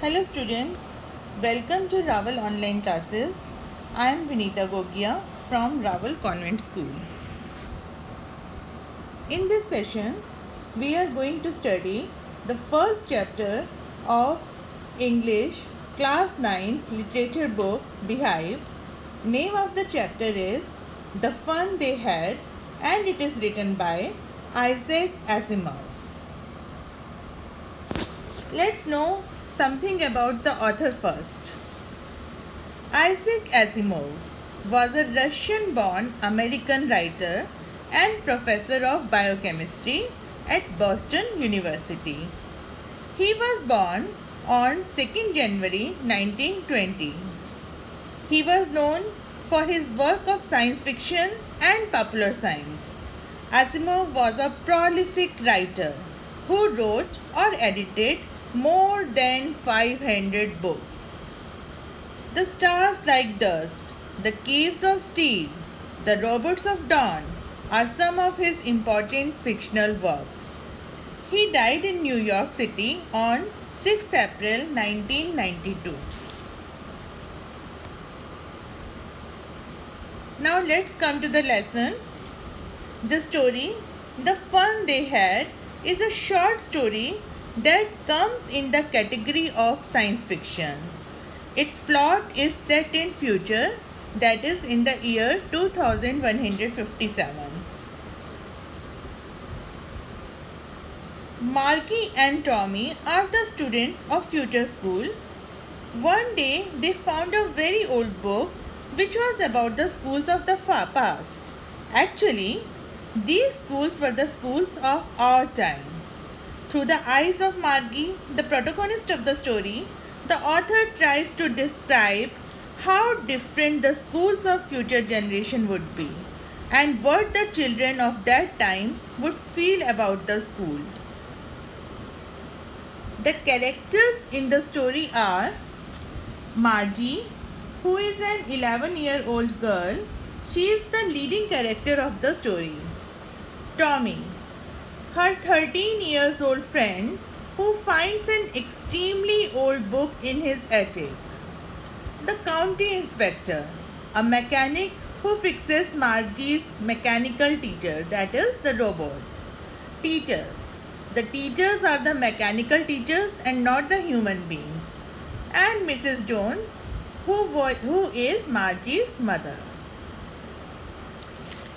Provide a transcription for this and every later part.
Hello students, welcome to Raval online classes. I am Vinita Gogia from Raval Convent School. In this session, we are going to study the first chapter of English class 9th literature book Beehive. Name of the chapter is The Fun They Had and it is written by Isaac Asimov. Let's know something about the author first. Isaac Asimov was a Russian-born American writer and professor of biochemistry at Boston University. He was born on 2nd January 1920. He was known for his work of science fiction and popular science. Asimov was a prolific writer who wrote or edited more than 500 books. The Stars Like Dust, The Caves of Steel, The Robots of Dawn are some of his important fictional works. He died in New York City on 6th April 1992. Now let's come to the lesson. The story, The Fun They Had, is a short story that comes in the category of science fiction. Its plot is set in future, that is in the year 2157. Margie and Tommy are the students of future school. One day they found a very old book which was about the schools of the far past. Actually, these schools were the schools of our time. Through the eyes of Margie, the protagonist of the story, the author tries to describe how different the schools of future generation would be and what the children of that time would feel about the school. The characters in the story are Margie, who is an 11-year-old girl. She is the leading character of the story. Tommy, her 13 years old friend who finds an extremely old book in his attic. The county inspector, a mechanic who fixes Margie's mechanical teacher, that is the robot. Teachers. The teachers are the mechanical teachers and not the human beings. And Mrs. Jones, who is Margie's mother.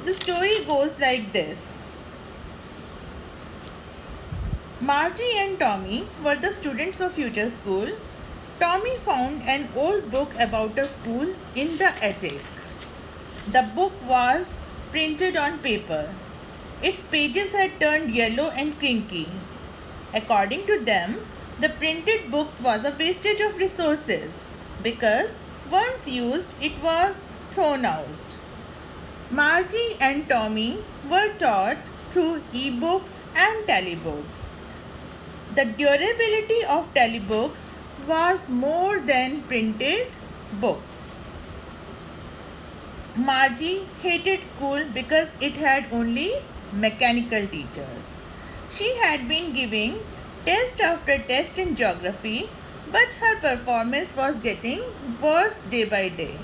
The story goes like this. Margie and Tommy were the students of future school. Tommy found an old book about a school in the attic. The book was printed on paper. Its pages had turned yellow and crinky. According to them, the printed books was a wastage of resources because once used it was thrown out. Margie and Tommy were taught through e-books and telebooks. The durability of telebooks was more than printed books. Margie hated school because it had only mechanical teachers. She had been giving test after test in geography, but her performance was getting worse day by day.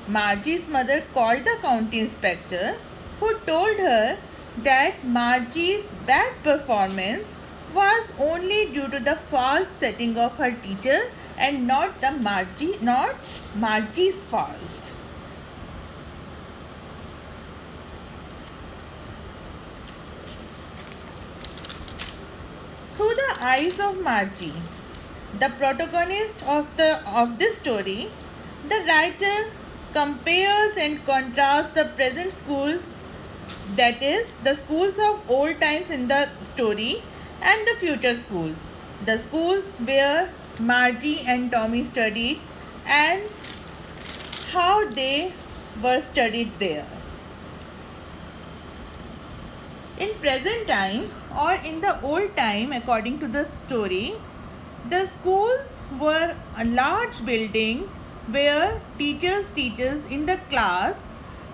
Margie's mother called the county inspector, who told her that Margie's bad performance was only due to the false setting of her teacher and not Margie's fault. Through the eyes of Margie, the protagonist of this story, the writer compares and contrasts the present schools, that is, the schools of old times in the story, and the future schools, the schools where Margie and Tommy studied and how they were studied there. In present time or in the old time, according to the story, the schools were large buildings where teachers in the class.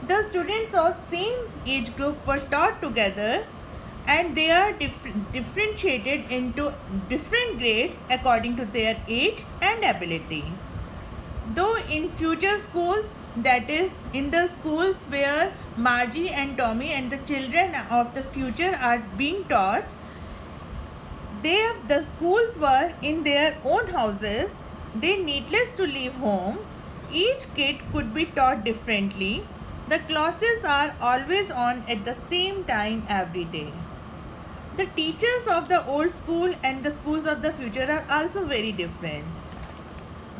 The students of same age group were taught together and they are differentiated into different grades according to their age and ability. Though in future schools, that is, in the schools where Margie and Tommy and the children of the future are being taught, the schools were in their own houses. They needless to leave home. Each kid could be taught differently. The classes are always on at the same time every day. The teachers of the old school and the schools of the future are also very different.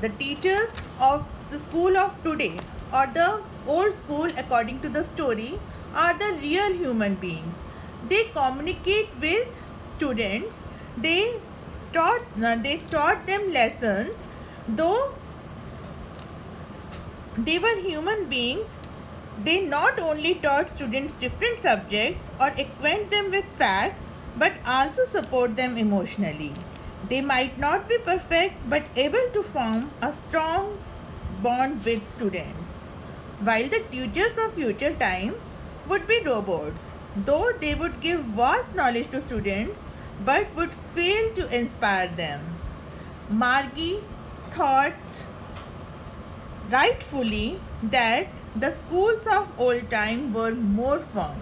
The teachers of the school of today or the old school, according to the story, are the real human beings. They communicate with students. They taught them lessons. Though they were human beings, they not only taught students different subjects or acquaint them with facts, but also support them emotionally. They might not be perfect, but able to form a strong bond with students. While the teachers of future time would be robots, though they would give vast knowledge to students, but would fail to inspire them. Margie thought rightfully that the schools of old time were more fun,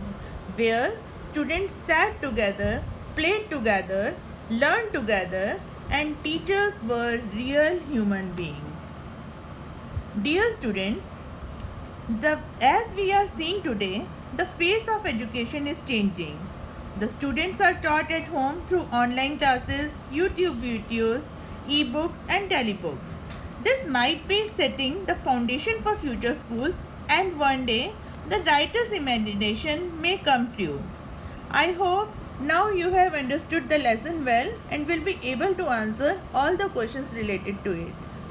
where students sat together, played together, learned together, and teachers were real human beings. Dear students, as we are seeing today, the face of education is changing. The students are taught at home through online classes, YouTube videos, e-books and telebooks. This might be setting the foundation for future schools, and one day the writer's imagination may come true. I hope now you have understood the lesson well and will be able to answer all the questions related to it.